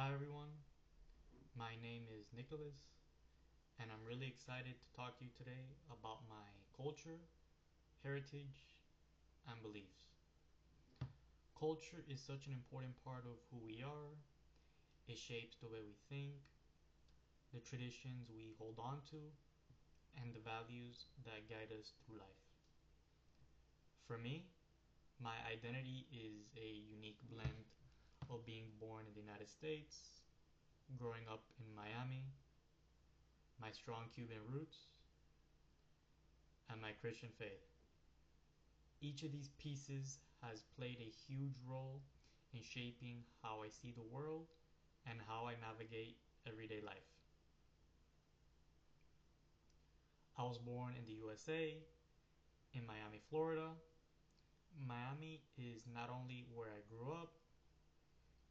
Hi everyone, my name is Nicholas, and I'm really excited to talk to you today about my culture, heritage, and beliefs. Culture is such an important part of who we are. It shapes the way we think, the traditions we hold on to, and the values that guide us through life. For me, my identity is a unique blend of being born in the United States, growing up in Miami, my strong Cuban roots, and my Christian faith. Each of these pieces has played a huge role in shaping how I see the world and how I navigate everyday life. I was born in the USA, in Miami, Florida. Miami is not only where I grew up,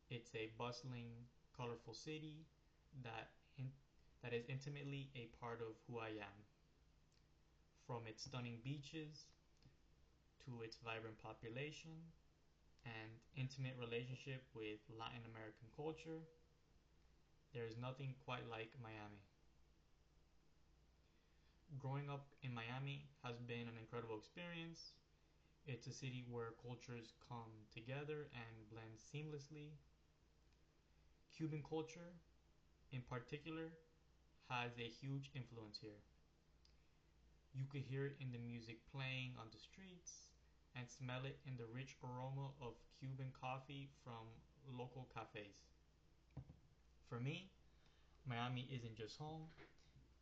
it's a bustling, colorful city that that is intimately a part of who I am. From its stunning beaches to its vibrant population and intimate relationship with Latin American culture, there is nothing quite like Miami. Growing up in Miami has been an incredible experience. It's a city where cultures come together and blend seamlessly. Cuban culture, in particular, has a huge influence here. You could hear it in the music playing on the streets and smell it in the rich aroma of Cuban coffee from local cafes. For me, Miami isn't just home,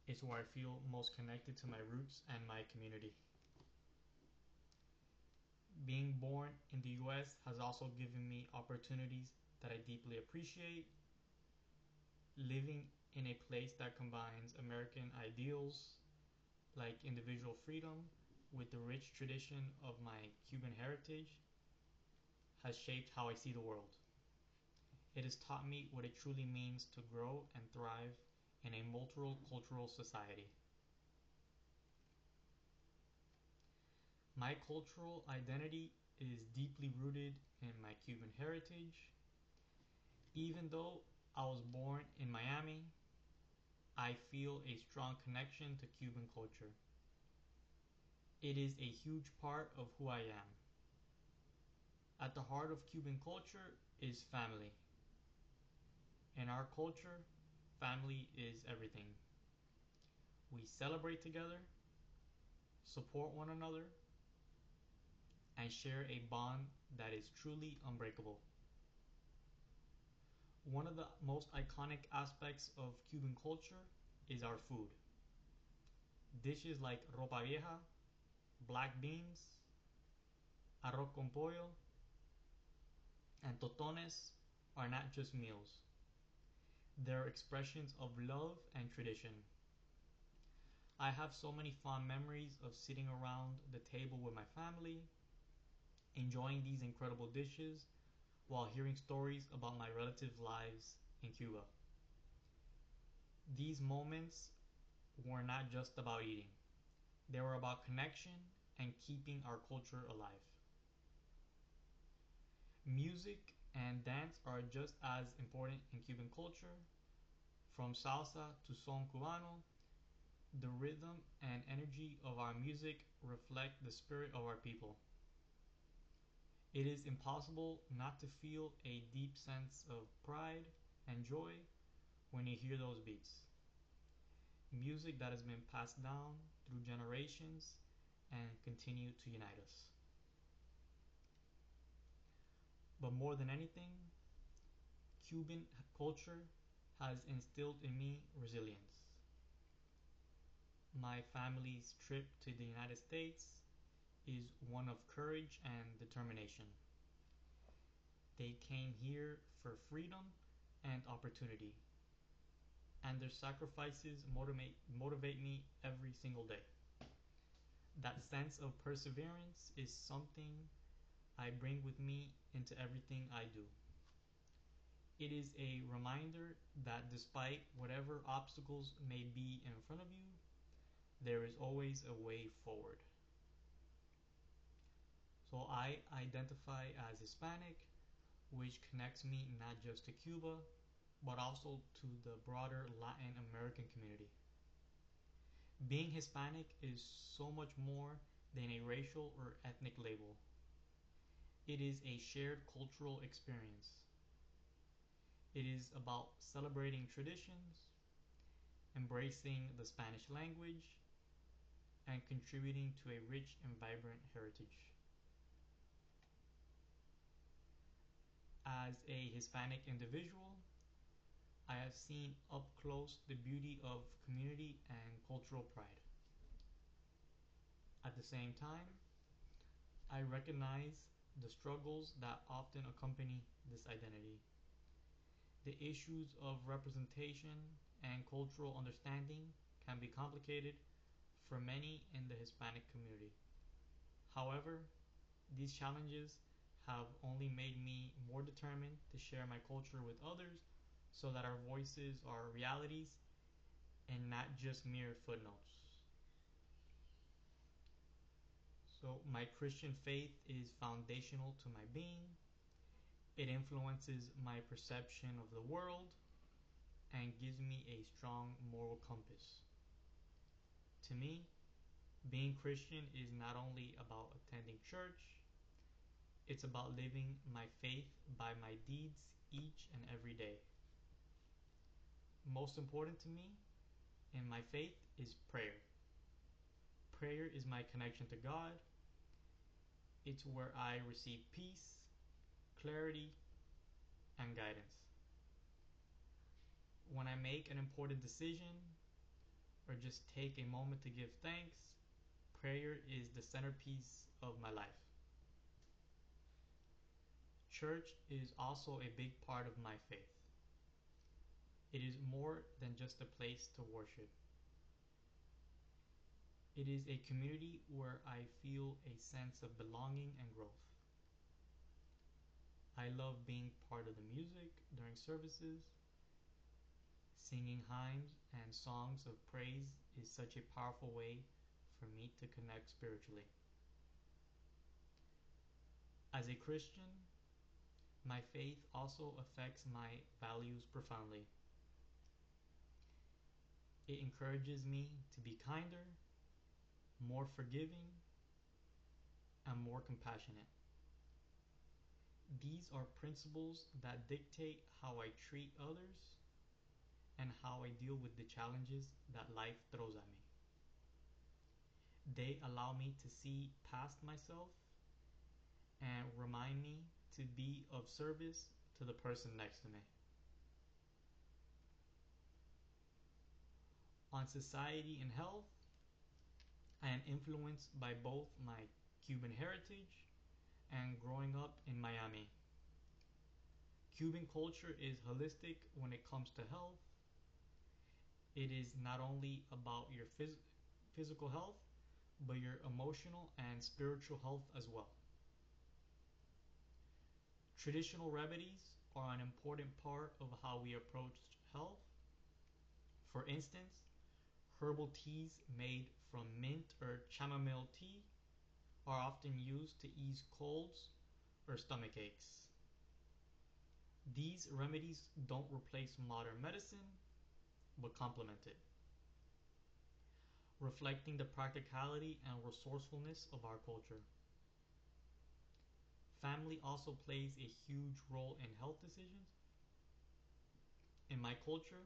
it's where I feel most connected to my roots and my community. Being born in the US has also given me opportunities that I deeply appreciate. Living in a place that combines American ideals like individual freedom with the rich tradition of my Cuban heritage has shaped how I see the world. It has taught me what it truly means to grow and thrive in a multicultural society. My cultural identity is deeply rooted in my Cuban heritage. Even though I was born in Miami, I feel a strong connection to Cuban culture. It is a huge part of who I am. At the heart of Cuban culture is family. In our culture, family is everything. We celebrate together, support one another, and share a bond that is truly unbreakable. One of the most iconic aspects of Cuban culture is our food. Dishes like ropa vieja, black beans, arroz con pollo, and totones are not just meals. They're expressions of love and tradition. I have so many fond memories of sitting around the table with my family, enjoying these incredible dishes while hearing stories about my relatives' lives in Cuba. These moments were not just about eating, they were about connection and keeping our culture alive. Music and dance are just as important in Cuban culture. From salsa to son cubano, the rhythm and energy of our music reflect the spirit of our people. It is impossible not to feel a deep sense of pride and joy when you hear those beats. Music that has been passed down through generations and continue to unite us. But more than anything, Cuban culture has instilled in me resilience. My family's trip to the United States is one of courage and determination. They came here for freedom and opportunity, and their sacrifices motivate me every single day. That sense of perseverance is something I bring with me into everything I do. It is a reminder that despite whatever obstacles may be in front of you, there is always a way forward. So I identify as Hispanic, which connects me not just to Cuba, but also to the broader Latin American community. Being Hispanic is so much more than a racial or ethnic label. It is a shared cultural experience. It is about celebrating traditions, embracing the Spanish language, and contributing to a rich and vibrant heritage. As a Hispanic individual, I have seen up close the beauty of community and cultural pride. At the same time, I recognize the struggles that often accompany this identity. The issues of representation and cultural understanding can be complicated for many in the Hispanic community. However, these challenges have only made me more determined to share my culture with others so that our voices are realities and not just mere footnotes. So, my Christian faith is foundational to my being. It influences my perception of the world and gives me a strong moral compass. To me, being Christian is not only about attending church, it's about living my faith by my deeds each and every day. Most important to me in my faith is prayer. Prayer is my connection to God. It's where I receive peace, clarity, and guidance. When I make an important decision or just take a moment to give thanks, prayer is the centerpiece of my life. Church is also a big part of my faith. It is more than just a place to worship. It is a community where I feel a sense of belonging and growth. I love being part of the music during services. Singing hymns and songs of praise is such a powerful way for me to connect spiritually. As a Christian, my faith also affects my values profoundly. It encourages me to be kinder, more forgiving, and more compassionate. These are principles that dictate how I treat others and how I deal with the challenges that life throws at me. They allow me to see past myself and remind me to be of service to the person next to me. On society and health, I am influenced by both my Cuban heritage and growing up in Miami. Cuban culture is holistic when it comes to health. It is not only about your physical health, but your emotional and spiritual health as well. Traditional remedies are an important part of how we approach health. For instance, herbal teas made from mint or chamomile tea are often used to ease colds or stomach aches. These remedies don't replace modern medicine, but complement it, reflecting the practicality and resourcefulness of our culture. Family also plays a huge role in health decisions. In my culture,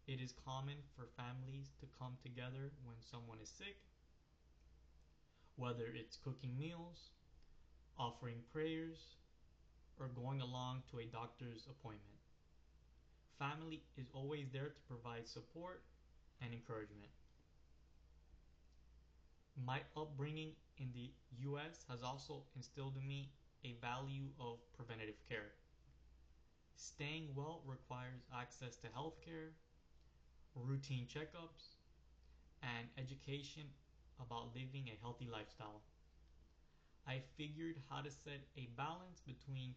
it is common for families to come together when someone is sick, whether it's cooking meals, offering prayers, or going along to a doctor's appointment. Family is always there to provide support and encouragement. My upbringing in the US has also instilled in me a value of preventative care. Staying well requires access to healthcare, routine checkups, and education about living a healthy lifestyle. I figured how to set a balance between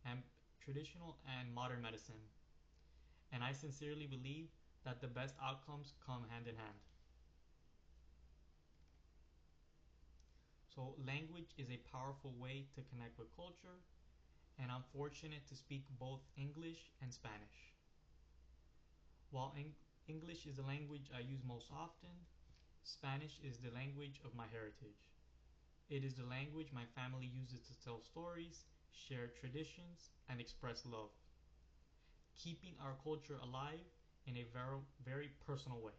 and traditional and modern medicine, and I sincerely believe that the best outcomes come hand in hand. So language is a powerful way to connect with culture, and I'm fortunate to speak both English and Spanish. While English is the language I use most often, Spanish is the language of my heritage. It is the language my family uses to tell stories, share traditions, and express love, keeping our culture alive in a very personal way.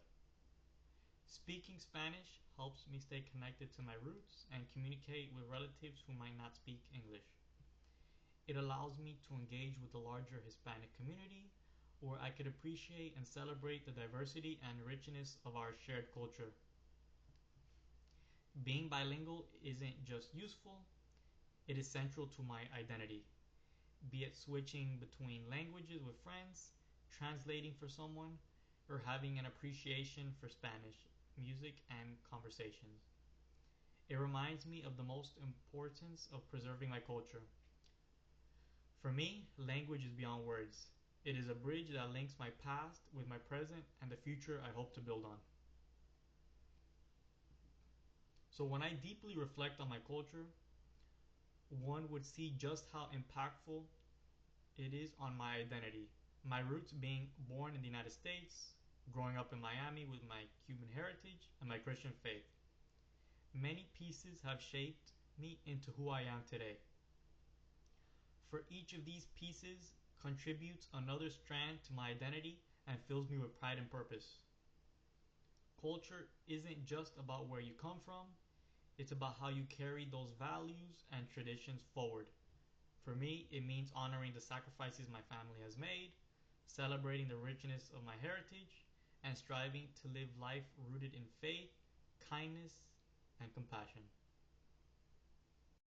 Speaking Spanish helps me stay connected to my roots and communicate with relatives who might not speak English. It allows me to engage with the larger Hispanic community, where I could appreciate and celebrate the diversity and richness of our shared culture. Being bilingual isn't just useful, it is central to my identity. Be it switching between languages with friends, translating for someone, or having an appreciation for Spanish music and conversations. It reminds me of the most importance of preserving my culture. For me, language is beyond words. It is a bridge that links my past with my present and the future I hope to build on. So when I deeply reflect on my culture, one would see just how impactful it is on my identity. My roots being born in the United States, growing up in Miami with my Cuban heritage and my Christian faith. Many pieces have shaped me into who I am today. For each of these pieces contributes another strand to my identity and fills me with pride and purpose. Culture isn't just about where you come from, it's about how you carry those values and traditions forward. For me, it means honoring the sacrifices my family has made, celebrating the richness of my heritage, and striving to live life rooted in faith, kindness, and compassion.